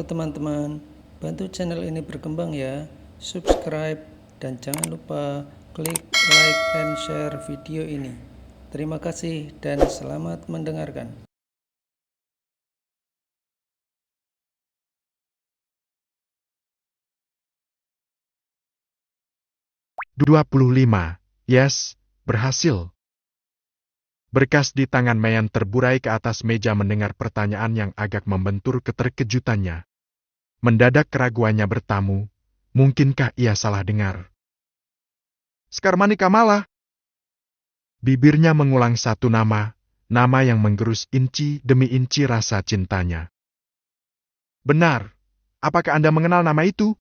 teman-teman, bantu channel ini berkembang ya, subscribe, dan jangan lupa klik like and share video ini. Terima kasih dan selamat mendengarkan. 25. Yes, berhasil. Berkas di tangan Mayan terburai ke atas meja mendengar pertanyaan yang agak membentur keterkejutannya. Mendadak keraguannya bertamu, mungkinkah ia salah dengar? Skarmani Kamala. Bibirnya mengulang satu nama yang menggerus inci demi inci rasa cintanya. Benar, apakah Anda mengenal nama itu?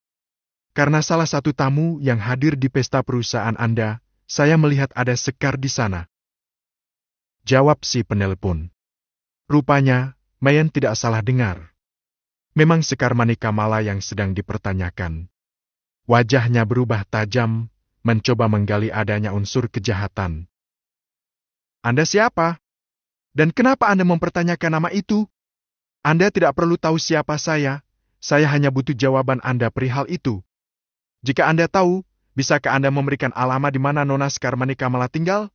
Karena salah satu tamu yang hadir di pesta perusahaan Anda, saya melihat ada Sekar di sana. Jawab si penelpon. Rupanya, Mayan tidak salah dengar. Memang Skarmani Kamala yang sedang dipertanyakan. Wajahnya berubah tajam, mencoba menggali adanya unsur kejahatan. Anda siapa? Dan kenapa Anda mempertanyakan nama itu? Anda tidak perlu tahu siapa saya hanya butuh jawaban Anda perihal itu. Jika Anda tahu, bisakah Anda memberikan alamat di mana Nona Skarmani Kamala tinggal?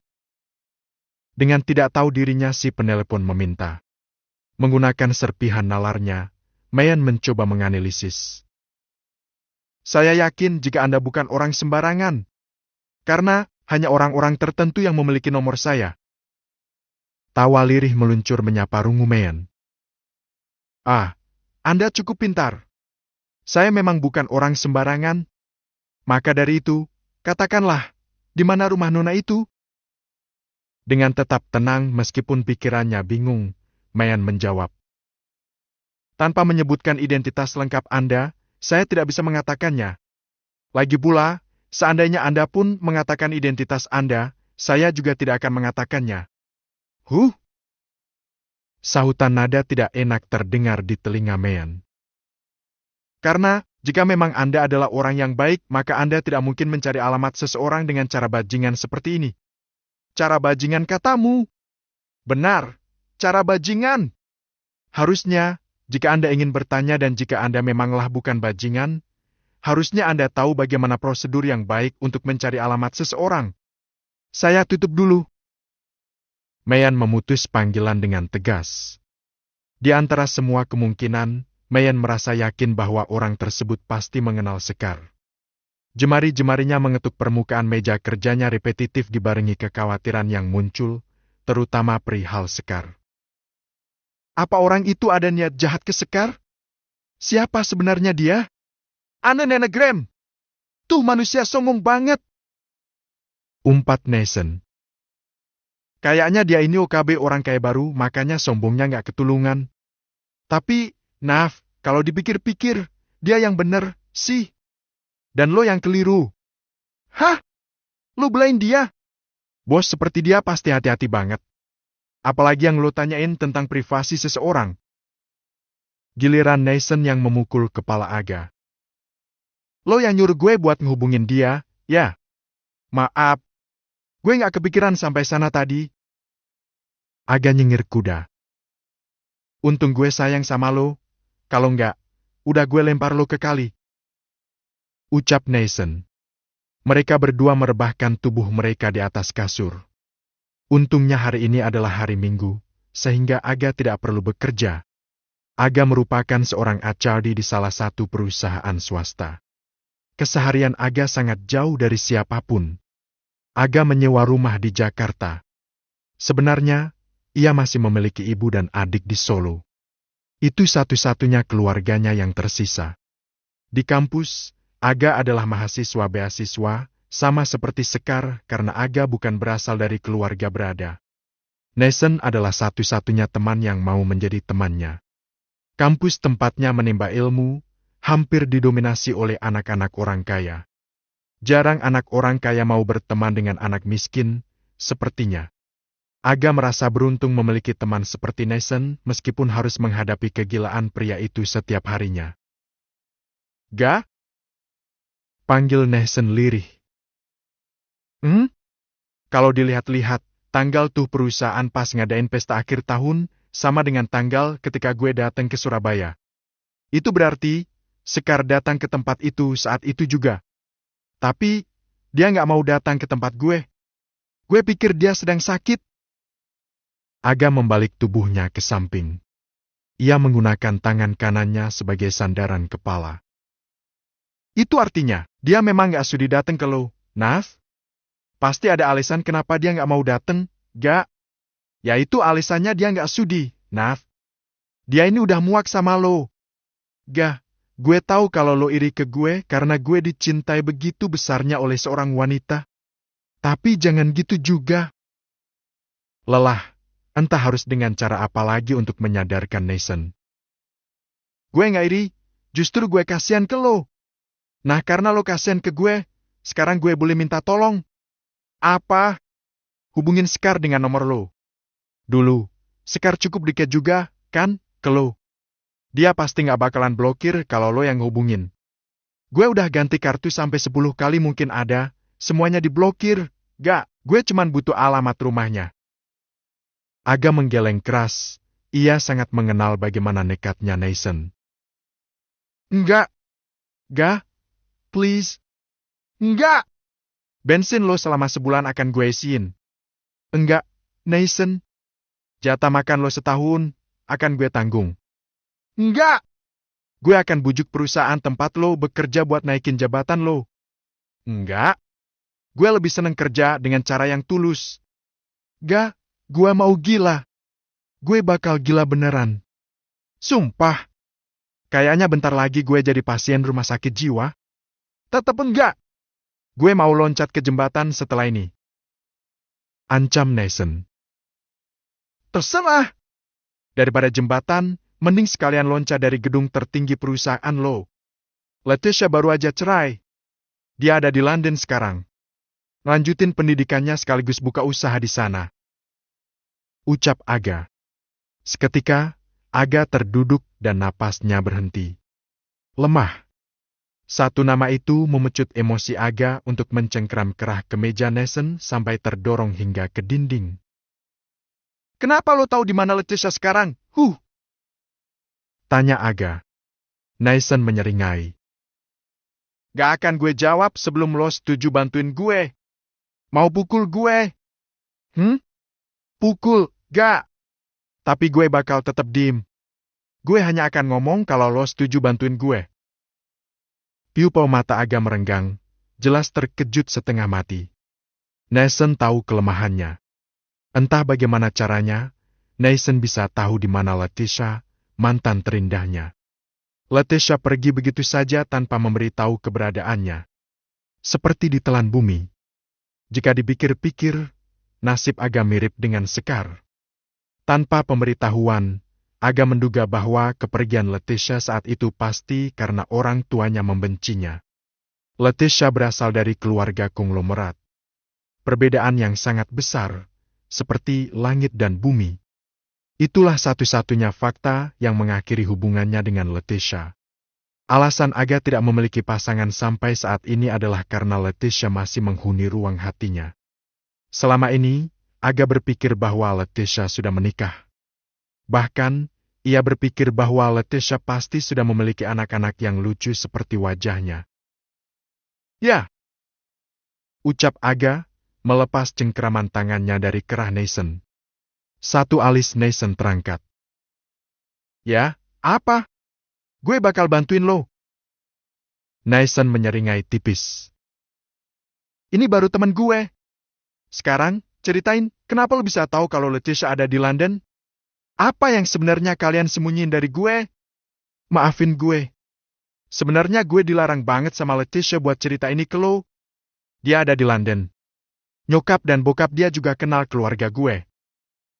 Dengan tidak tahu dirinya si penelpon meminta. Menggunakan serpihan nalarnya, Mayan mencoba menganalisis. Saya yakin jika Anda bukan orang sembarangan. Karena hanya orang-orang tertentu yang memiliki nomor saya. Tawa lirih meluncur menyapa rungu Mayan. Ah, Anda cukup pintar. Saya memang bukan orang sembarangan. Maka dari itu, katakanlah, di mana rumah Nona itu? Dengan tetap tenang meskipun pikirannya bingung, Mayan menjawab. Tanpa menyebutkan identitas lengkap Anda, saya tidak bisa mengatakannya. Lagi pula, seandainya Anda pun mengatakan identitas Anda, saya juga tidak akan mengatakannya. Sahutan nada tidak enak terdengar di telinga Mayan. Karena, jika memang Anda adalah orang yang baik, maka Anda tidak mungkin mencari alamat seseorang dengan cara bajingan seperti ini. Cara bajingan katamu? Benar, cara bajingan. Harusnya, jika Anda ingin bertanya dan jika Anda memanglah bukan bajingan, harusnya Anda tahu bagaimana prosedur yang baik untuk mencari alamat seseorang. Saya tutup dulu. Mayan memutus panggilan dengan tegas. Di antara semua kemungkinan, Mayan merasa yakin bahwa orang tersebut pasti mengenal Sekar. Jemari-jemarinya mengetuk permukaan meja kerjanya repetitif dibarengi kekhawatiran yang muncul, terutama perihal Sekar. Apa orang itu ada niat jahat ke Sekar? Siapa sebenarnya dia? Ane Nenek Graham! Tuh manusia sombong banget! Umpat Nathan. Kayaknya dia ini OKB orang kaya baru, makanya sombongnya nggak ketulungan. Tapi, Naf, kalau dipikir-pikir, dia yang bener, sih. Dan lo yang keliru. Hah? Lo belain dia? Bos seperti dia pasti hati-hati banget. Apalagi yang lo tanyain tentang privasi seseorang. Giliran Nathan yang memukul kepala Aga. Lo yang nyuruh gue buat ngehubungin dia, ya? Maaf. Gue nggak kepikiran sampai sana tadi. Aga nyengir kuda. Untung gue sayang sama lo. Kalau nggak, udah gue lempar lo ke kali. Ucap Nathan. Mereka berdua merebahkan tubuh mereka di atas kasur. Untungnya hari ini adalah hari Minggu, sehingga Aga tidak perlu bekerja. Aga merupakan seorang HRD di salah satu perusahaan swasta. Keseharian Aga sangat jauh dari siapapun. Aga menyewa rumah di Jakarta. Sebenarnya, ia masih memiliki ibu dan adik di Solo. Itu satu-satunya keluarganya yang tersisa. Di kampus, Aga adalah mahasiswa beasiswa, sama seperti Sekar karena Aga bukan berasal dari keluarga berada. Nathan adalah satu-satunya teman yang mau menjadi temannya. Kampus tempatnya menimba ilmu, hampir didominasi oleh anak-anak orang kaya. Jarang anak orang kaya mau berteman dengan anak miskin, sepertinya. Aga merasa beruntung memiliki teman seperti Nathan meskipun harus menghadapi kegilaan pria itu setiap harinya. Ga? Panggil Nathan lirih. Kalau dilihat-lihat, tanggal tuh perusahaan pas ngadain pesta akhir tahun, sama dengan tanggal ketika gue datang ke Surabaya. Itu berarti Sekar datang ke tempat itu saat itu juga. Tapi dia nggak mau datang ke tempat gue. Gue pikir dia sedang sakit. Aga membalik tubuhnya ke samping. Ia menggunakan tangan kanannya sebagai sandaran kepala. Itu artinya, dia memang nggak sudi datang ke lo, Naf? Pasti ada alasan kenapa dia nggak mau datang, gak? Yaitu alasannya dia nggak sudi, Naf. Dia ini udah muak sama lo. Gak, gue tahu kalau lo iri ke gue karena gue dicintai begitu besarnya oleh seorang wanita. Tapi jangan gitu juga. Lelah, entah harus dengan cara apa lagi untuk menyadarkan Nathan. Gue nggak iri, justru gue kasihan ke lo. Nah karena lo kasihan ke gue, sekarang gue boleh minta tolong. Apa? Hubungin Sekar dengan nomor lo. Dulu, Sekar cukup dekat juga, kan, ke lo. Dia pasti nggak bakalan blokir kalau lo yang hubungin. Gue udah ganti kartu sampai 10 kali mungkin ada, semuanya diblokir. Gak, gue cuman butuh alamat rumahnya. Aga menggeleng keras, ia sangat mengenal bagaimana nekatnya Nathan. Enggak. Gak, please. Enggak. Bensin lo selama sebulan akan gue isiin. Enggak, Nathan. Jatah makan lo setahun, akan gue tanggung. Enggak! Gue akan bujuk perusahaan tempat lo bekerja buat naikin jabatan lo. Enggak. Gue lebih seneng kerja dengan cara yang tulus. Gak, gue mau gila. Gue bakal gila beneran. Sumpah. Kayaknya bentar lagi gue jadi pasien rumah sakit jiwa. Tetep enggak. Gue mau loncat ke jembatan setelah ini. Ancam Nathan. Terserah. Daripada jembatan, mending sekalian loncat dari gedung tertinggi perusahaan lo. Leticia baru aja cerai. Dia ada di London sekarang. Lanjutin pendidikannya sekaligus buka usaha di sana. Ucap Aga. Seketika, Aga terduduk dan napasnya berhenti. Lemah. Satu nama itu memecut emosi Aga untuk mencengkeram kerah ke meja Nathan sampai terdorong hingga ke dinding. Kenapa lo tahu di mana Leticia sekarang? Tanya Aga. Nathan menyeringai. Gak akan gue jawab sebelum lo setuju bantuin gue. Mau pukul gue? Pukul, gak. Tapi gue bakal tetap diem. Gue hanya akan ngomong kalau lo setuju bantuin gue. Pupil mata Aga merenggang, jelas terkejut setengah mati. Nathan tahu kelemahannya. Entah bagaimana caranya, Nathan bisa tahu di mana Leticia, mantan terindahnya. Leticia pergi begitu saja tanpa memberitahu keberadaannya. Seperti ditelan bumi. Jika dipikir-pikir, nasib Aga mirip dengan Sekar. Tanpa pemberitahuan, Aga menduga bahwa kepergian Leticia saat itu pasti karena orang tuanya membencinya. Leticia berasal dari keluarga konglomerat. Perbedaan yang sangat besar, seperti langit dan bumi. Itulah satu-satunya fakta yang mengakhiri hubungannya dengan Leticia. Alasan Aga tidak memiliki pasangan sampai saat ini adalah karena Leticia masih menghuni ruang hatinya. Selama ini, Aga berpikir bahwa Leticia sudah menikah. Bahkan, ia berpikir bahwa Leticia pasti sudah memiliki anak-anak yang lucu seperti wajahnya. Ya, ucap Aga, melepas cengkeraman tangannya dari kerah Nathan. Satu alis Nathan terangkat. Ya, apa? Gue bakal bantuin lo. Nathan menyeringai tipis. Ini baru teman gue. Sekarang, ceritain, kenapa lo bisa tahu kalau Leticia ada di London? Apa yang sebenarnya kalian sembunyiin dari gue? Maafin gue. Sebenarnya gue dilarang banget sama Leticia buat cerita ini ke lo. Dia ada di London. Nyokap dan bokap dia juga kenal keluarga gue.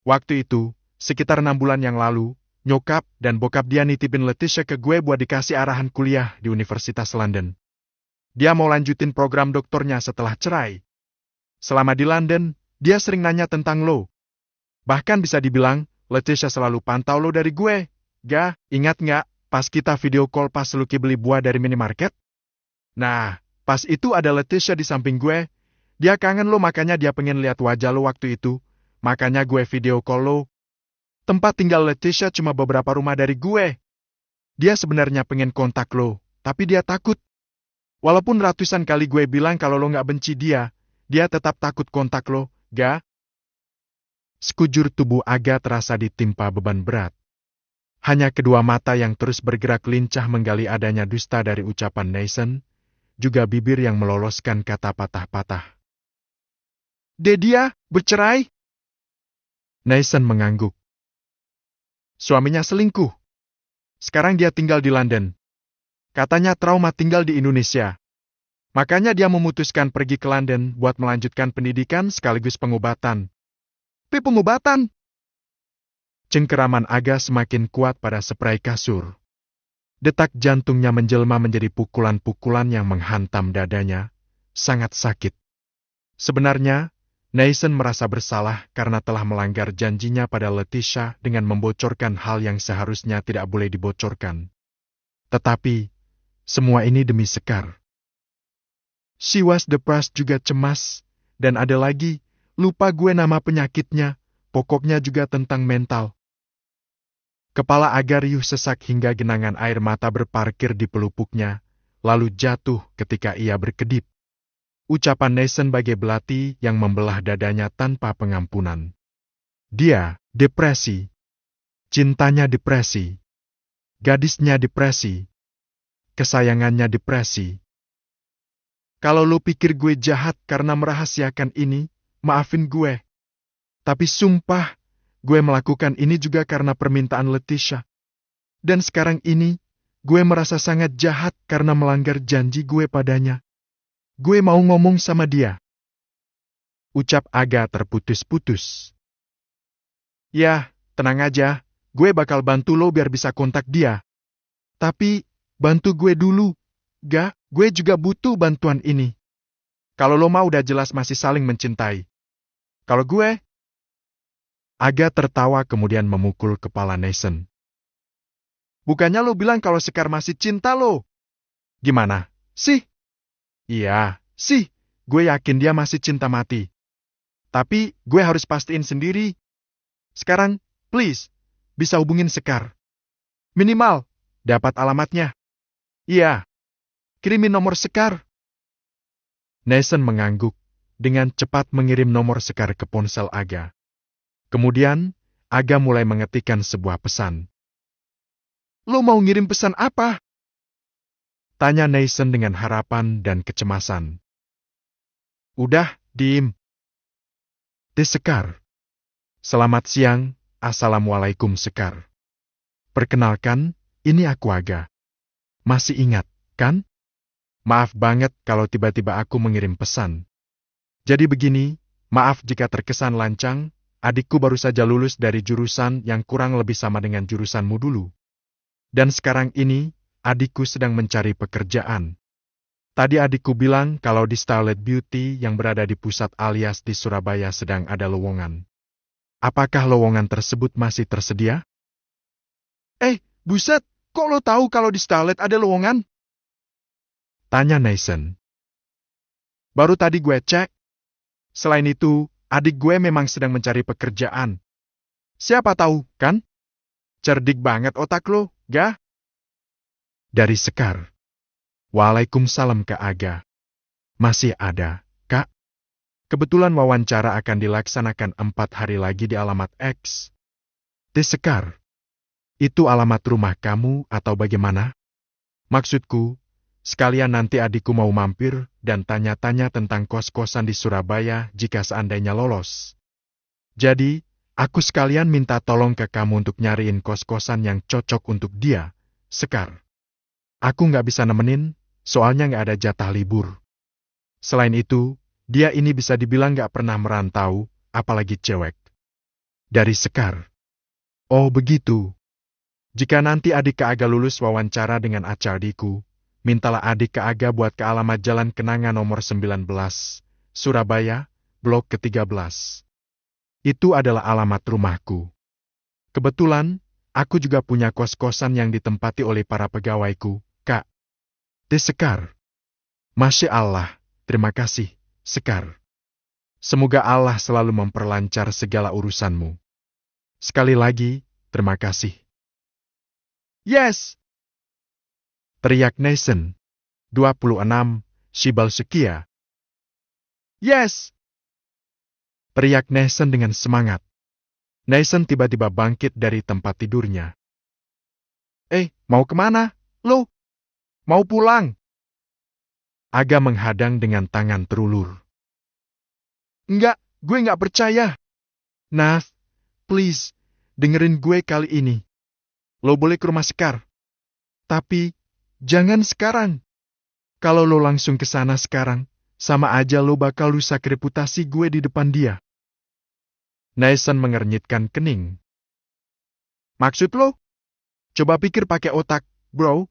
Waktu itu, sekitar 6 bulan yang lalu, nyokap dan bokap dia nitipin Leticia ke gue buat dikasih arahan kuliah di Universitas London. Dia mau lanjutin program doktornya setelah cerai. Selama di London, dia sering nanya tentang lo. Bahkan bisa dibilang, Leticia selalu pantau lo dari gue. Gak, ingat nggak, pas kita video call pas Lucky beli buah dari minimarket? Nah, pas itu ada Leticia di samping gue. Dia kangen lo makanya dia pengen lihat wajah lo waktu itu. Makanya gue video call lo. Tempat tinggal Leticia cuma beberapa rumah dari gue. Dia sebenarnya pengen kontak lo, tapi dia takut. Walaupun ratusan kali gue bilang kalau lo nggak benci dia tetap takut kontak lo, ga? Sekujur tubuh Aga terasa ditimpa beban berat. Hanya kedua mata yang terus bergerak lincah menggali adanya dusta dari ucapan Nathan, juga bibir yang meloloskan kata patah-patah. Dia bercerai? Nathan mengangguk. Suaminya selingkuh. Sekarang dia tinggal di London. Katanya trauma tinggal di Indonesia. Makanya dia memutuskan pergi ke London buat melanjutkan pendidikan sekaligus pengobatan. Pengobatan? Cengkeraman Aga semakin kuat pada spray kasur. Detak jantungnya menjelma menjadi pukulan-pukulan yang menghantam dadanya, sangat sakit. Sebenarnya, Nathan merasa bersalah karena telah melanggar janjinya pada Leticia dengan membocorkan hal yang seharusnya tidak boleh dibocorkan. Tetapi, semua ini demi Sekar. She was depressed juga cemas, dan ada lagi, lupa gue nama penyakitnya, pokoknya juga tentang mental. Kepala Aga riuh sesak hingga genangan air mata berparkir di pelupuknya, lalu jatuh ketika ia berkedip. Ucapan Nathan bagai belati yang membelah dadanya tanpa pengampunan. Dia depresi. Cintanya depresi. Gadisnya depresi. Kesayangannya depresi. Kalau lo pikir gue jahat karena merahasiakan ini, maafin gue. Tapi sumpah, gue melakukan ini juga karena permintaan Leticia. Dan sekarang ini, gue merasa sangat jahat karena melanggar janji gue padanya. Gue mau ngomong sama dia. Ucap Aga terputus-putus. Ya, tenang aja, gue bakal bantu lo biar bisa kontak dia. Tapi, bantu gue dulu. Ga, gue juga butuh bantuan ini. Kalau lo mau udah jelas masih saling mencintai. Kalau gue... Aga tertawa kemudian memukul kepala Nathan. Bukannya lo bilang kalau Sekar masih cinta lo? Gimana, sih? Iya, sih. Gue yakin dia masih cinta mati. Tapi, gue harus pastiin sendiri. Sekarang, please, bisa hubungin Sekar. Minimal, dapat alamatnya. Iya. Kirimin nomor Sekar. Nathan mengangguk, dengan cepat mengirim nomor Sekar ke ponsel Aga. Kemudian, Aga mulai mengetikkan sebuah pesan. Lo mau ngirim pesan apa? Tanya Nathan dengan harapan dan kecemasan. Udah, diem. Sekar. Selamat siang, Assalamualaikum Sekar. Perkenalkan, ini aku Aga. Masih ingat, kan? Maaf banget kalau tiba-tiba aku mengirim pesan. Jadi begini, maaf jika terkesan lancang, adikku baru saja lulus dari jurusan yang kurang lebih sama dengan jurusanmu dulu. Dan sekarang ini, adikku sedang mencari pekerjaan. Tadi adikku bilang kalau di Starlight Beauty yang berada di pusat alias di Surabaya sedang ada lowongan. Apakah lowongan tersebut masih tersedia? Buset, kok lo tahu kalau di Starlight ada lowongan? Tanya Nathan. Baru tadi gue cek. Selain itu, adik gue memang sedang mencari pekerjaan. Siapa tahu, kan? Cerdik banget otak lo, ga? Dari Sekar. Waalaikumsalam Kak Aga. Masih ada, Kak? Kebetulan wawancara akan dilaksanakan 4 hari lagi di alamat X. Sekar. Itu alamat rumah kamu atau bagaimana? Maksudku, sekalian nanti adikku mau mampir dan tanya-tanya tentang kos-kosan di Surabaya jika seandainya lolos. Jadi, aku sekalian minta tolong ke kamu untuk nyariin kos-kosan yang cocok untuk dia, Sekar. Aku nggak bisa nemenin, soalnya nggak ada jatah libur. Selain itu, dia ini bisa dibilang nggak pernah merantau, apalagi cewek. Dari Sekar. Oh begitu. Jika nanti adik Kak Aga lulus wawancara dengan HRD-ku, mintalah adik Kak Aga buat ke alamat Jalan Kenanga nomor 19, Surabaya, blok ke-13. Itu adalah alamat rumahku. Kebetulan, aku juga punya kos-kosan yang ditempati oleh para pegawaiku, Kak. Sekar. Masya Allah, terima kasih, Sekar. Semoga Allah selalu memperlancar segala urusanmu. Sekali lagi, terima kasih. Yes! teriak Nathan. 26, Shibalsukia. Yes! Teriak Nathan dengan semangat. Nathan tiba-tiba bangkit dari tempat tidurnya. Mau kemana? Lo? Mau pulang? Aga menghadang dengan tangan terulur. Enggak, gue nggak percaya. Nath, please, dengerin gue kali ini. Lo boleh ke rumah Sekar. Tapi, jangan sekarang. Kalau lo langsung ke sana sekarang, sama aja lo bakal rusak reputasi gue di depan dia. Nathan mengernyitkan kening. Maksud lo? Coba pikir pakai otak, bro.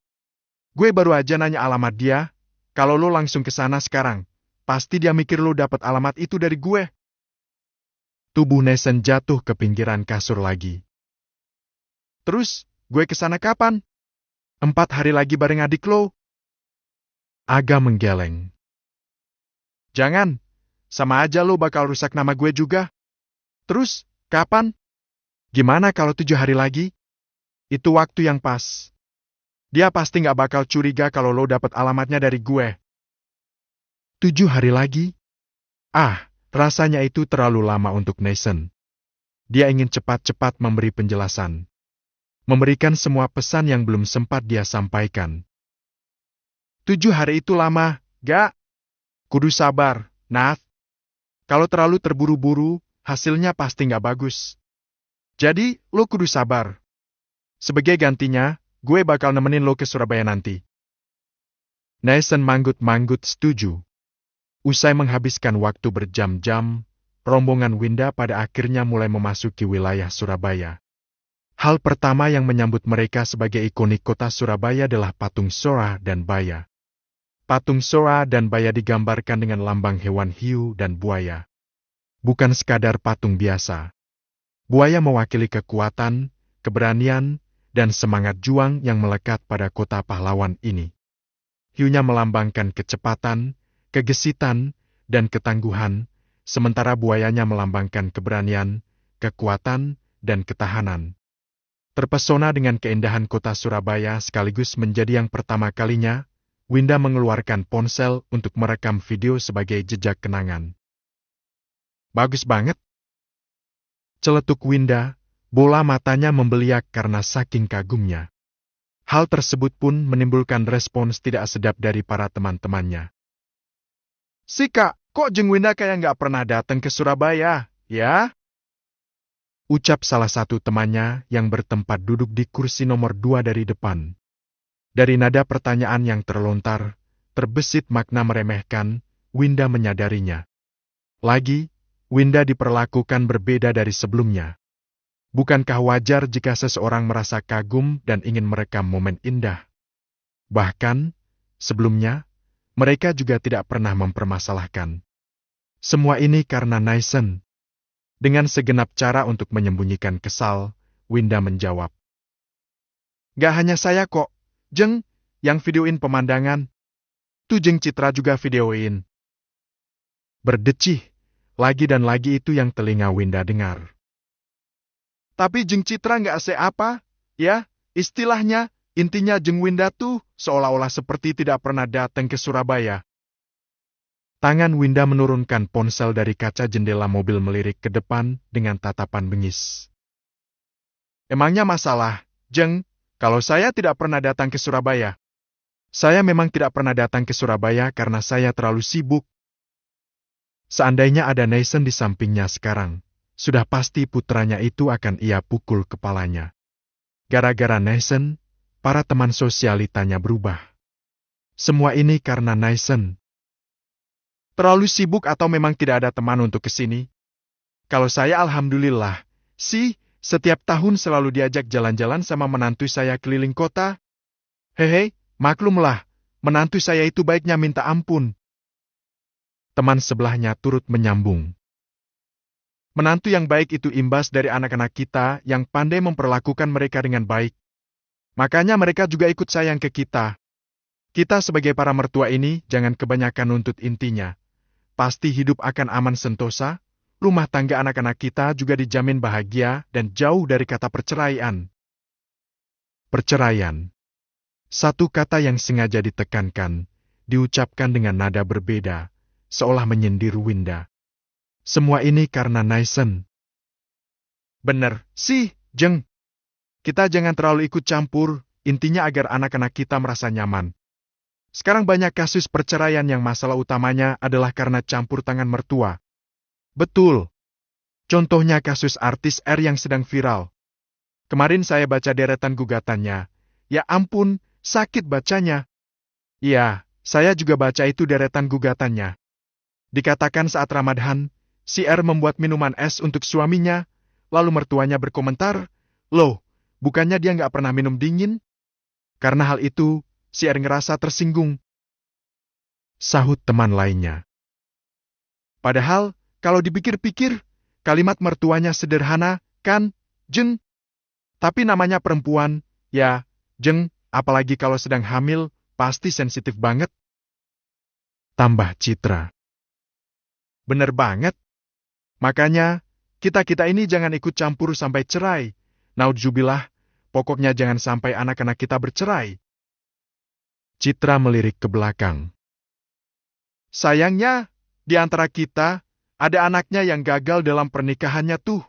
Gue baru aja nanya alamat dia. Kalau lo langsung ke sana sekarang, pasti dia mikir lo dapat alamat itu dari gue. Tubuh Nathan jatuh ke pinggiran kasur lagi. Terus, gue ke sana kapan? 4 hari lagi bareng adik lo. Aga menggeleng. Jangan, sama aja lo bakal rusak nama gue juga. Terus, kapan? Gimana kalau 7 hari lagi? Itu waktu yang pas. Dia pasti nggak bakal curiga kalau lo dapat alamatnya dari gue. 7 hari lagi? Rasanya itu terlalu lama untuk Nathan. Dia ingin cepat-cepat memberi penjelasan. Memberikan semua pesan yang belum sempat dia sampaikan. 7 hari itu lama, gak? Kudu sabar, Nath. Kalau terlalu terburu-buru, hasilnya pasti nggak bagus. Jadi, lo kudu sabar. Sebagai gantinya, gue bakal nemenin lo ke Surabaya nanti. Nathan manggut-manggut setuju. Usai menghabiskan waktu berjam-jam, rombongan Winda pada akhirnya mulai memasuki wilayah Surabaya. Hal pertama yang menyambut mereka sebagai ikonik kota Surabaya adalah patung Sora dan Baya. Patung Sora dan Baya digambarkan dengan lambang hewan hiu dan buaya. Bukan sekadar patung biasa. Buaya mewakili kekuatan, keberanian, dan semangat juang yang melekat pada kota pahlawan ini. Hiunya melambangkan kecepatan, kegesitan, dan ketangguhan, sementara buayanya melambangkan keberanian, kekuatan, dan ketahanan. Terpesona dengan keindahan kota Surabaya sekaligus menjadi yang pertama kalinya, Winda mengeluarkan ponsel untuk merekam video sebagai jejak kenangan. Bagus banget. Celetuk Winda, bola matanya membeliak karena saking kagumnya. Hal tersebut pun menimbulkan respons tidak sedap dari para teman-temannya. Si Kak, kok Jeng Winda kayak nggak pernah datang ke Surabaya, ya? Ucap salah satu temannya yang bertempat duduk di kursi nomor 2 dari depan. Dari nada pertanyaan yang terlontar, terbesit makna meremehkan, Winda menyadarinya. Lagi, Winda diperlakukan berbeda dari sebelumnya. Bukankah wajar jika seseorang merasa kagum dan ingin merekam momen indah? Bahkan, sebelumnya, mereka juga tidak pernah mempermasalahkan. Semua ini karena Nathan. Dengan segenap cara untuk menyembunyikan kesal, Winda menjawab. Gak hanya saya kok, Jeng, yang videoin pemandangan. Tuh Jeng Citra juga videoin. Berdecih, lagi dan lagi itu yang telinga Winda dengar. Tapi Jeng Citra nggak apa, ya, istilahnya, intinya Jeng Winda tuh seolah-olah seperti tidak pernah datang ke Surabaya. Tangan Winda menurunkan ponsel dari kaca jendela mobil melirik ke depan dengan tatapan bengis. Emangnya masalah, Jeng, kalau saya tidak pernah datang ke Surabaya? Saya memang tidak pernah datang ke Surabaya karena saya terlalu sibuk. Seandainya ada Nathan di sampingnya sekarang, sudah pasti putranya itu akan ia pukul kepalanya. Gara-gara Nathan, para teman sosialitanya berubah. Semua ini karena Nathan. Terlalu sibuk atau memang tidak ada teman untuk kesini? Kalau saya alhamdulillah, setiap tahun selalu diajak jalan-jalan sama menantu saya keliling kota. Hehe, maklumlah, menantu saya itu baiknya minta ampun. Teman sebelahnya turut menyambung. Menantu yang baik itu imbas dari anak-anak kita yang pandai memperlakukan mereka dengan baik. Makanya mereka juga ikut sayang ke kita. Kita sebagai para mertua ini jangan kebanyakan nuntut intinya. Pasti hidup akan aman sentosa, rumah tangga anak-anak kita juga dijamin bahagia dan jauh dari kata perceraian. Perceraian. Satu kata yang sengaja ditekankan, diucapkan dengan nada berbeda, seolah menyindir Winda. Semua ini karena Naisen. Bener sih, Jeng. Kita jangan terlalu ikut campur, intinya agar anak-anak kita merasa nyaman. Sekarang banyak kasus perceraian yang masalah utamanya adalah karena campur tangan mertua. Betul. Contohnya kasus artis R yang sedang viral. Kemarin saya baca deretan gugatannya. Ya ampun, sakit bacanya. Iya, saya juga baca itu deretan gugatannya. Dikatakan saat Ramadan, si R membuat minuman es untuk suaminya, lalu mertuanya berkomentar, "Loh, bukannya dia nggak pernah minum dingin?" Karena hal itu, si R ngerasa tersinggung. Sahut teman lainnya. Padahal, kalau dipikir-pikir, kalimat mertuanya sederhana, kan, Jeng? Tapi namanya perempuan, ya, Jeng, apalagi kalau sedang hamil, pasti sensitif banget. Tambah Citra. Bener banget. Makanya, kita-kita ini jangan ikut campur sampai cerai. Naudzubillah, pokoknya jangan sampai anak-anak kita bercerai. Citra melirik ke belakang. Sayangnya, di antara kita, ada anaknya yang gagal dalam pernikahannya tuh.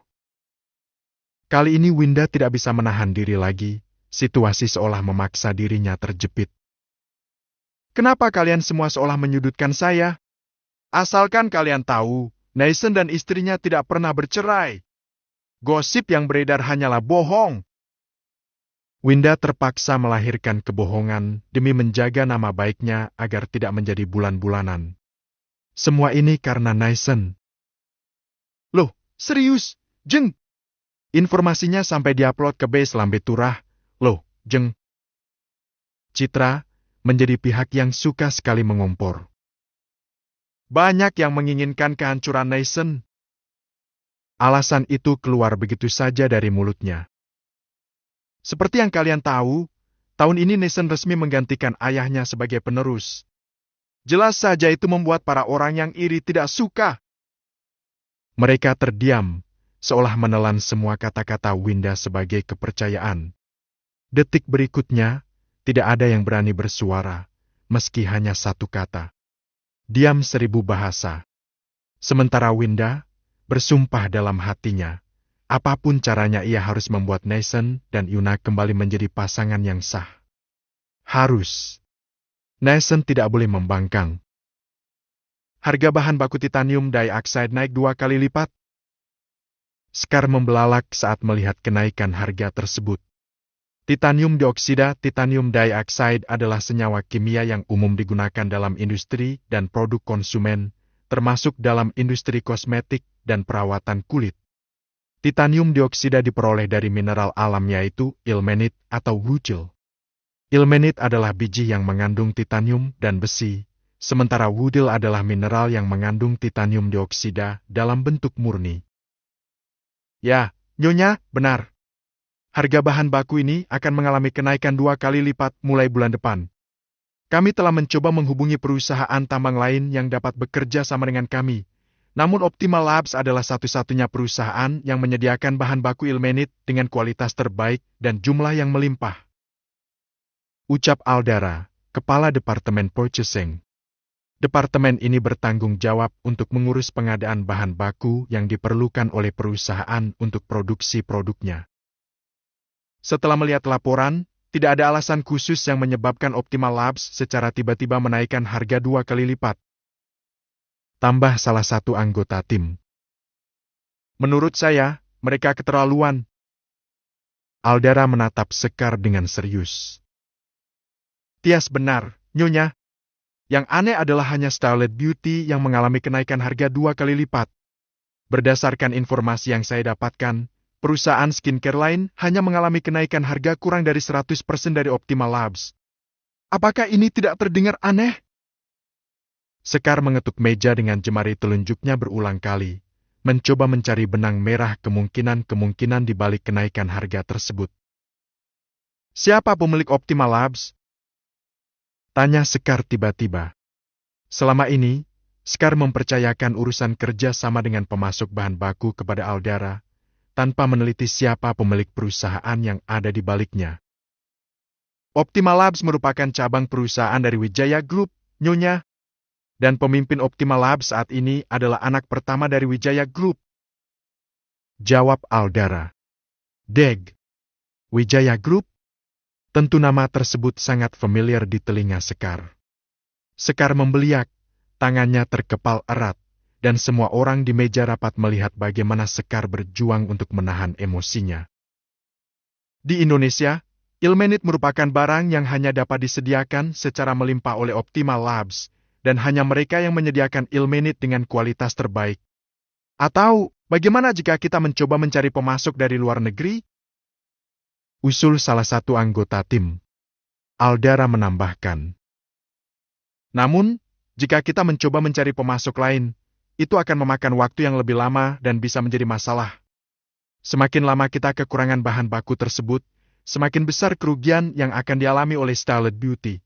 Kali ini Winda tidak bisa menahan diri lagi, situasi seolah memaksa dirinya terjepit. Kenapa kalian semua seolah menyudutkan saya? Asalkan kalian tahu, Naisen dan istrinya tidak pernah bercerai. Gosip yang beredar hanyalah bohong. Winda terpaksa melahirkan kebohongan demi menjaga nama baiknya agar tidak menjadi bulan-bulanan. Semua ini karena Naisen. Loh, serius, Jeng? Informasinya sampai diupload ke base Lambe Turah. Loh, Jeng. Citra menjadi pihak yang suka sekali mengompor. Banyak yang menginginkan kehancuran Naisen. Alasan itu keluar begitu saja dari mulutnya. Seperti yang kalian tahu, tahun ini Naisen resmi menggantikan ayahnya sebagai penerus. Jelas saja itu membuat para orang yang iri tidak suka. Mereka terdiam, seolah menelan semua kata-kata Winda sebagai kepercayaan. Detik berikutnya, tidak ada yang berani bersuara, meski hanya satu kata. Diam 1000 bahasa. Sementara Winda bersumpah dalam hatinya, apapun caranya ia harus membuat Naisen dan Yuna kembali menjadi pasangan yang sah. Harus. Naisen tidak boleh membangkang. Harga bahan baku titanium dioxide naik 2 kali lipat. Sekar membelalak saat melihat kenaikan harga tersebut. Titanium dioksida, titanium dioxide adalah senyawa kimia yang umum digunakan dalam industri dan produk konsumen, termasuk dalam industri kosmetik dan perawatan kulit. Titanium dioksida diperoleh dari mineral alam yaitu ilmenit atau wudil. Ilmenit adalah biji yang mengandung titanium dan besi, sementara wudil adalah mineral yang mengandung titanium dioksida dalam bentuk murni. Ya, Nyonya, benar. Harga bahan baku ini akan mengalami kenaikan 2 kali lipat mulai bulan depan. Kami telah mencoba menghubungi perusahaan tambang lain yang dapat bekerja sama dengan kami. Namun Optimal Labs adalah satu-satunya perusahaan yang menyediakan bahan baku ilmenit dengan kualitas terbaik dan jumlah yang melimpah. Ucap Aldara, Kepala Departemen Purchasing. Departemen ini bertanggung jawab untuk mengurus pengadaan bahan baku yang diperlukan oleh perusahaan untuk produksi produknya. Setelah melihat laporan, tidak ada alasan khusus yang menyebabkan Optimal Labs secara tiba-tiba menaikkan harga 2 kali lipat. Tambah salah satu anggota tim. Menurut saya, mereka keterlaluan. Aldara menatap Sekar dengan serius. Tias benar, Nyonya. Yang aneh adalah hanya Starlight Beauty yang mengalami kenaikan harga 2 kali lipat. Berdasarkan informasi yang saya dapatkan, perusahaan skincare lain hanya mengalami kenaikan harga kurang dari 100% dari Optimal Labs. Apakah ini tidak terdengar aneh? Sekar mengetuk meja dengan jemari telunjuknya berulang kali, mencoba mencari benang merah kemungkinan-kemungkinan di balik kenaikan harga tersebut. Siapa pemilik Optimal Labs? Tanya Sekar tiba-tiba. Selama ini, Sekar mempercayakan urusan kerja sama dengan pemasok bahan baku kepada Aldara, tanpa meneliti siapa pemilik perusahaan yang ada di baliknya. Optimal Labs merupakan cabang perusahaan dari Wijaya Group, Nyonya. Dan pemimpin Optimal Labs saat ini adalah anak pertama dari Wijaya Group. Jawab Aldara. Deg. Wijaya Group? Tentu nama tersebut sangat familiar di telinga Sekar. Sekar membeliak, tangannya terkepal erat, dan semua orang di meja rapat melihat bagaimana Sekar berjuang untuk menahan emosinya. Di Indonesia, Ilmenit merupakan barang yang hanya dapat disediakan secara melimpah oleh Optimal Labs, dan hanya mereka yang menyediakan Ilmenit dengan kualitas terbaik. Atau, bagaimana jika kita mencoba mencari pemasok dari luar negeri? Usul salah satu anggota tim. Aldara menambahkan. Namun, jika kita mencoba mencari pemasok lain, itu akan memakan waktu yang lebih lama dan bisa menjadi masalah. Semakin lama kita kekurangan bahan baku tersebut, semakin besar kerugian yang akan dialami oleh Starlet Beauty.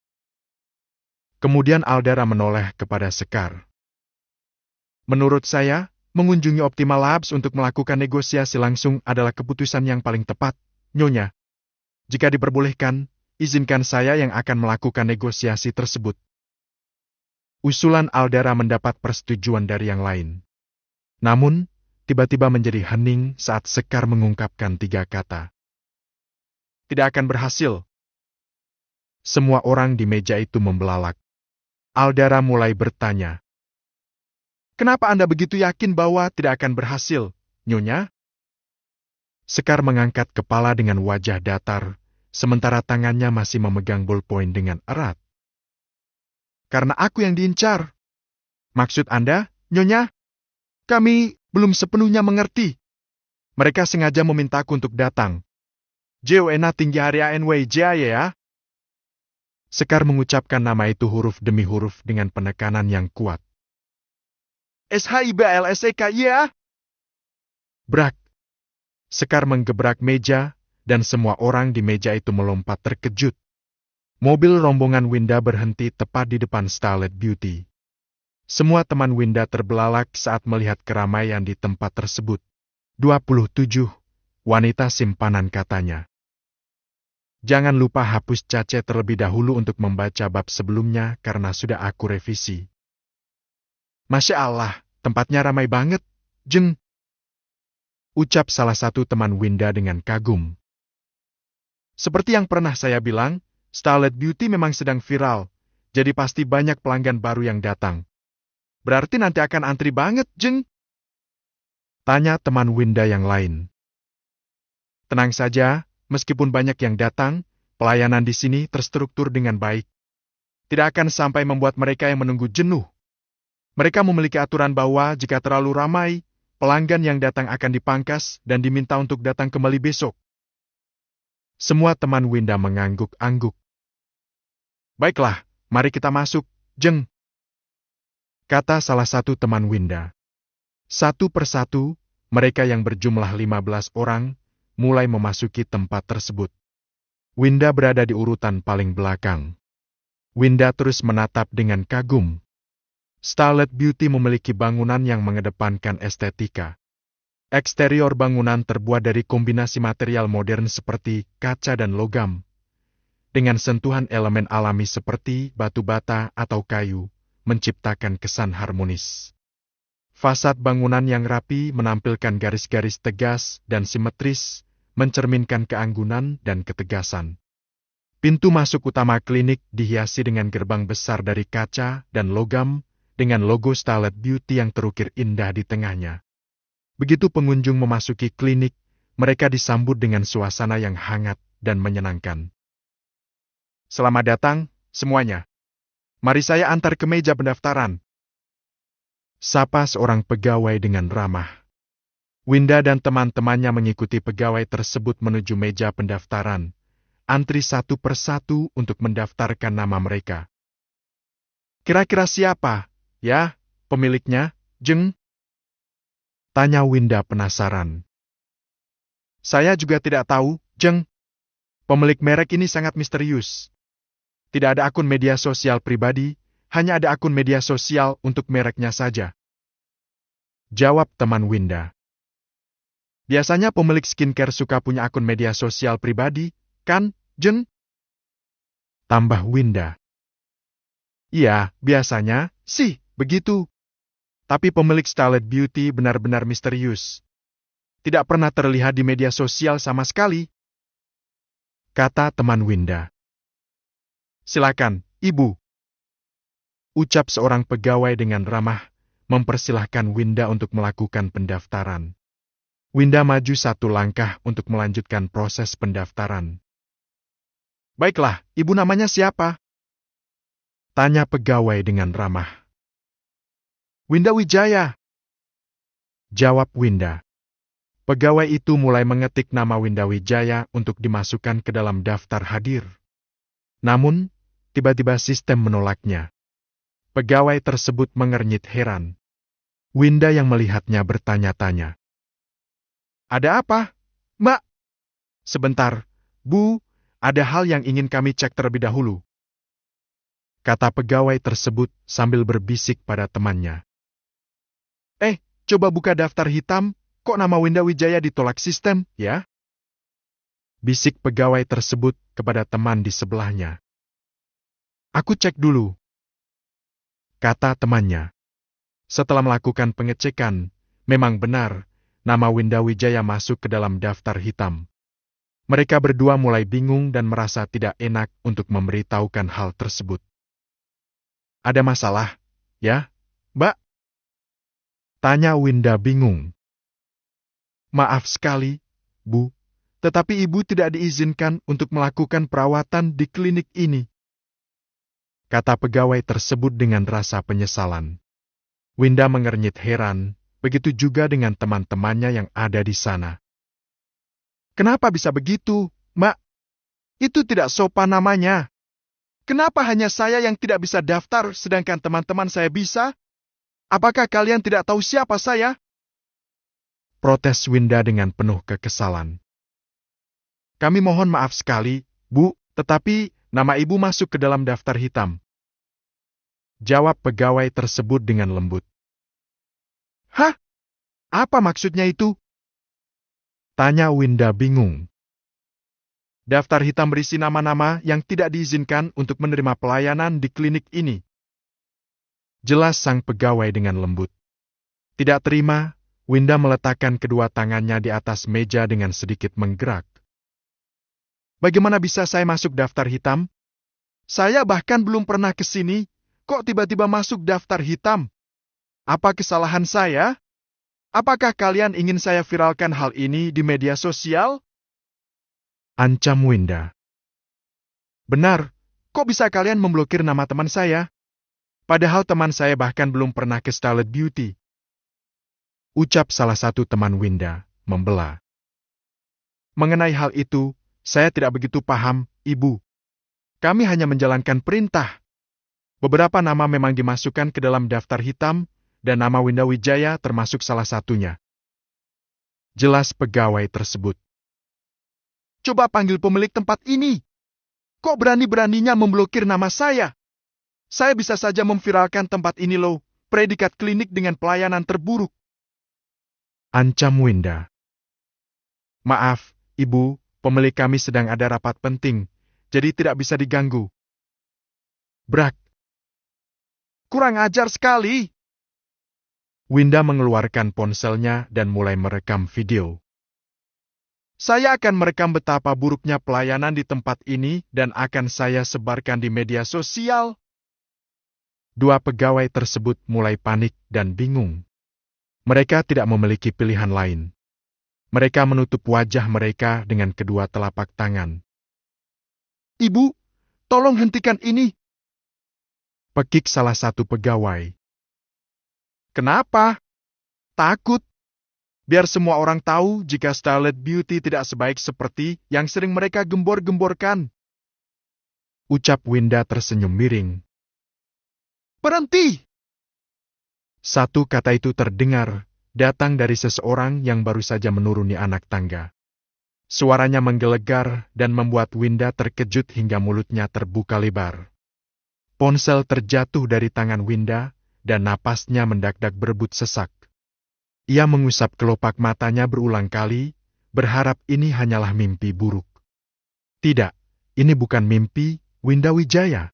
Kemudian Aldara menoleh kepada Sekar. Menurut saya, mengunjungi Optimal Labs untuk melakukan negosiasi langsung adalah keputusan yang paling tepat, Nyonya. Jika diperbolehkan, izinkan saya yang akan melakukan negosiasi tersebut. Usulan Aldara mendapat persetujuan dari yang lain. Namun, tiba-tiba menjadi hening saat Sekar mengungkapkan 3 kata. Tidak akan berhasil. Semua orang di meja itu membelalak. Aldara mulai bertanya. Kenapa Anda begitu yakin bahwa tidak akan berhasil, Nyonya? Sekar mengangkat kepala dengan wajah datar, sementara tangannya masih memegang ballpoint dengan erat. Karena aku yang diincar. Maksud Anda, Nyonya? Kami belum sepenuhnya mengerti. Mereka sengaja memintaku untuk datang. Joena tinggi hari ANW ya. Sekar mengucapkan nama itu huruf demi huruf dengan penekanan yang kuat. SHIBLSEK ya? Brak. Sekar menggebrak meja, dan semua orang di meja itu melompat terkejut. Mobil rombongan Winda berhenti tepat di depan Starlet Beauty. Semua teman Winda terbelalak saat melihat keramaian di tempat tersebut. 27. Wanita simpanan katanya. Jangan lupa hapus Cace terlebih dahulu untuk membaca bab sebelumnya karena sudah aku revisi. Masya Allah, tempatnya ramai banget, Jeng. Ucap salah satu teman Winda dengan kagum. Seperti yang pernah saya bilang, Starlet Beauty memang sedang viral, jadi pasti banyak pelanggan baru yang datang. Berarti nanti akan antri banget, Jeng? Tanya teman Winda yang lain. Tenang saja, meskipun banyak yang datang, pelayanan di sini terstruktur dengan baik. Tidak akan sampai membuat mereka yang menunggu jenuh. Mereka memiliki aturan bahwa jika terlalu ramai, pelanggan yang datang akan dipangkas dan diminta untuk datang kembali besok. Semua teman Winda mengangguk-angguk. Baiklah, mari kita masuk, Jeng. Kata salah satu teman Winda. Satu persatu, mereka yang berjumlah 15 orang, mulai memasuki tempat tersebut. Winda berada di urutan paling belakang. Winda terus menatap dengan kagum. Starlet Beauty memiliki bangunan yang mengedepankan estetika. Eksterior bangunan terbuat dari kombinasi material modern seperti kaca dan logam, dengan sentuhan elemen alami seperti batu bata atau kayu, menciptakan kesan harmonis. Fasad bangunan yang rapi menampilkan garis-garis tegas dan simetris, mencerminkan keanggunan dan ketegasan. Pintu masuk utama klinik dihiasi dengan gerbang besar dari kaca dan logam, dengan logo Starlet Beauty yang terukir indah di tengahnya. Begitu pengunjung memasuki klinik, mereka disambut dengan suasana yang hangat dan menyenangkan. Selamat datang, semuanya. Mari saya antar ke meja pendaftaran. Sapa seorang pegawai dengan ramah. Winda dan teman-temannya mengikuti pegawai tersebut menuju meja pendaftaran, antri satu persatu untuk mendaftarkan nama mereka. Kira-kira siapa, ya, pemiliknya, Jeng? Tanya Winda penasaran. Saya juga tidak tahu, Jeng. Pemilik merek ini sangat misterius. Tidak ada akun media sosial pribadi, hanya ada akun media sosial untuk mereknya saja. Jawab teman Winda. Biasanya pemilik skincare suka punya akun media sosial pribadi, kan, Jeng? tambah Winda. Iya, biasanya sih begitu. Tapi pemilik Starlet Beauty benar-benar misterius. Tidak pernah terlihat di media sosial sama sekali, kata teman Winda. Silakan, Ibu. Ucap seorang pegawai dengan ramah, mempersilahkan Winda untuk melakukan pendaftaran. Winda maju satu langkah untuk melanjutkan proses pendaftaran. Baiklah, Ibu namanya siapa? Tanya pegawai dengan ramah. Winda Wijaya. Jawab Winda. Pegawai itu mulai mengetik nama Winda Wijaya untuk dimasukkan ke dalam daftar hadir. Namun, tiba-tiba sistem menolaknya. Pegawai tersebut mengernyit heran. Winda yang melihatnya bertanya-tanya. Ada apa, Mbak? Sebentar, Bu, ada hal yang ingin kami cek terlebih dahulu, kata pegawai tersebut sambil berbisik pada temannya. Coba buka daftar hitam, kok nama Winda Wijaya ditolak sistem, ya? Bisik pegawai tersebut kepada teman di sebelahnya. Aku cek dulu, kata temannya. Setelah melakukan pengecekan, memang benar, nama Winda Wijaya masuk ke dalam daftar hitam. Mereka berdua mulai bingung dan merasa tidak enak untuk memberitahukan hal tersebut. Ada masalah, ya, Mbak? Tanya Winda bingung. Maaf sekali, Bu, tetapi Ibu tidak diizinkan untuk melakukan perawatan di klinik ini, kata pegawai tersebut dengan rasa penyesalan. Winda mengernyit heran, begitu juga dengan teman-temannya yang ada di sana. Kenapa bisa begitu, Mbak? Itu tidak sopan namanya. Kenapa hanya saya yang tidak bisa daftar sedangkan teman-teman saya bisa? Apakah kalian tidak tahu siapa saya? Protes Winda dengan penuh kekesalan. Kami mohon maaf sekali, Bu, tetapi nama Ibu masuk ke dalam daftar hitam, jawab pegawai tersebut dengan lembut. Hah? Apa maksudnya itu? Tanya Winda bingung. Daftar hitam berisi nama-nama yang tidak diizinkan untuk menerima pelayanan di klinik ini, jelas sang pegawai dengan lembut. Tidak terima, Winda meletakkan kedua tangannya di atas meja dengan sedikit menggerak. Bagaimana bisa saya masuk daftar hitam? Saya bahkan belum pernah ke sini, kok tiba-tiba masuk daftar hitam? Apa kesalahan saya? Apakah kalian ingin saya viralkan hal ini di media sosial? Ancam Winda. Benar, kok bisa kalian memblokir nama teman saya? Padahal teman saya bahkan belum pernah ke Starlet Beauty. Ucap salah satu teman Winda, membela. Mengenai hal itu, saya tidak begitu paham, Ibu. Kami hanya menjalankan perintah. Beberapa nama memang dimasukkan ke dalam daftar hitam, dan nama Winda Wijaya termasuk salah satunya, jelas pegawai tersebut. Coba panggil pemilik tempat ini. Kok berani-beraninya memblokir nama saya? Saya bisa saja memviralkan tempat ini loh, predikat klinik dengan pelayanan terburuk, ancam Winda. Maaf, Ibu, pemilik kami sedang ada rapat penting, jadi tidak bisa diganggu. Brak. Kurang ajar sekali. Winda mengeluarkan ponselnya dan mulai merekam video. Saya akan merekam betapa buruknya pelayanan di tempat ini dan akan saya sebarkan di media sosial. Dua pegawai tersebut mulai panik dan bingung. Mereka tidak memiliki pilihan lain. Mereka menutup wajah mereka dengan kedua telapak tangan. Ibu, tolong hentikan ini, pekik salah satu pegawai. Kenapa? Takut? Biar semua orang tahu jika Starlet Beauty tidak sebaik seperti yang sering mereka gembor-gemborkan, ucap Winda tersenyum miring. Berhenti! Satu kata itu terdengar, datang dari seseorang yang baru saja menuruni anak tangga. Suaranya menggelegar dan membuat Winda terkejut hingga mulutnya terbuka lebar. Ponsel terjatuh dari tangan Winda dan napasnya mendadak berebut sesak. Ia mengusap kelopak matanya berulang kali, berharap ini hanyalah mimpi buruk. Tidak, ini bukan mimpi, Winda Wijaya.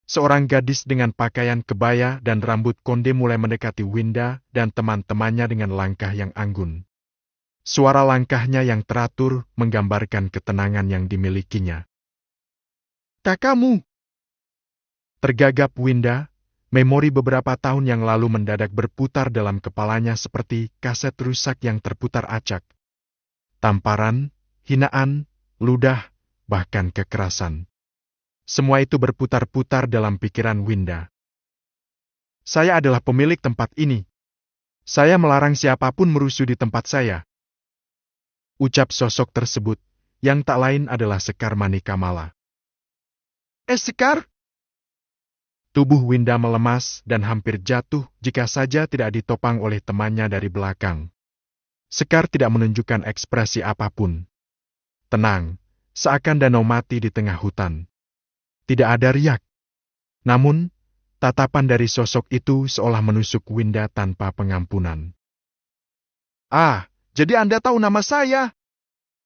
Seorang gadis dengan pakaian kebaya dan rambut konde mulai mendekati Winda dan teman-temannya dengan langkah yang anggun. Suara langkahnya yang teratur menggambarkan ketenangan yang dimilikinya. "Kakakmu!" Tergagap Winda, memori beberapa tahun yang lalu mendadak berputar dalam kepalanya seperti kaset rusak yang terputar acak. Tamparan, hinaan, ludah, bahkan kekerasan. Semua itu berputar-putar dalam pikiran Winda. "Saya adalah pemilik tempat ini. Saya melarang siapapun merusuh di tempat saya." Ucap sosok tersebut, yang tak lain adalah Sekar Manikamala. Sekar?" Tubuh Winda melemas dan hampir jatuh jika saja tidak ditopang oleh temannya dari belakang. Sekar tidak menunjukkan ekspresi apapun. Tenang, seakan danau mati di tengah hutan. Tidak ada riak. Namun, tatapan dari sosok itu seolah menusuk Winda tanpa pengampunan. "Ah, jadi Anda tahu nama saya?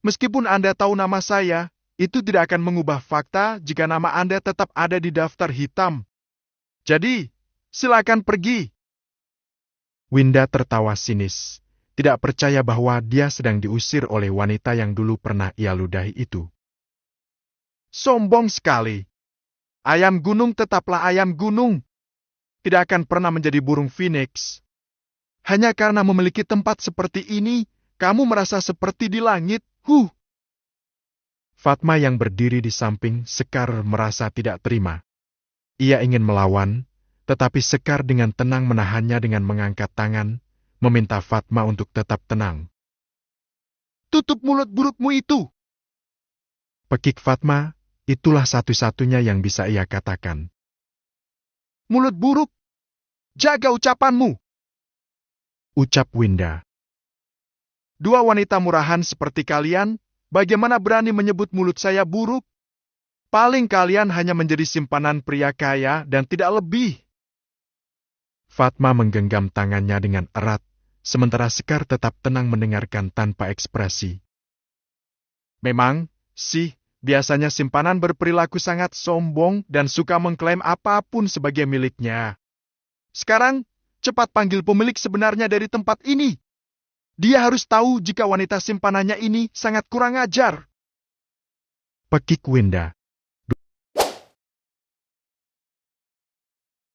Meskipun Anda tahu nama saya, itu tidak akan mengubah fakta jika nama Anda tetap ada di daftar hitam. Jadi, silakan pergi." Winda tertawa sinis, tidak percaya bahwa dia sedang diusir oleh wanita yang dulu pernah ia ludahi itu. "Sombong sekali. Ayam gunung tetaplah ayam gunung. Tidak akan pernah menjadi burung phoenix. Hanya karena memiliki tempat seperti ini, kamu merasa seperti di langit. Fatma yang berdiri di samping Sekar merasa tidak terima. Ia ingin melawan, tetapi Sekar dengan tenang menahannya dengan mengangkat tangan, meminta Fatma untuk tetap tenang. "Tutup mulut burukmu itu!" Pekik Fatma, itulah satu-satunya yang bisa ia katakan. "Mulut buruk! Jaga ucapanmu!" Ucap Winda. "Dua wanita murahan seperti kalian, bagaimana berani menyebut mulut saya buruk? Paling kalian hanya menjadi simpanan pria kaya dan tidak lebih." Fatma menggenggam tangannya dengan erat, sementara Sekar tetap tenang mendengarkan tanpa ekspresi. "Memang, sih, biasanya simpanan berperilaku sangat sombong dan suka mengklaim apapun sebagai miliknya. Sekarang, cepat panggil pemilik sebenarnya dari tempat ini. Dia harus tahu jika wanita simpanannya ini sangat kurang ajar." Pekik Winda.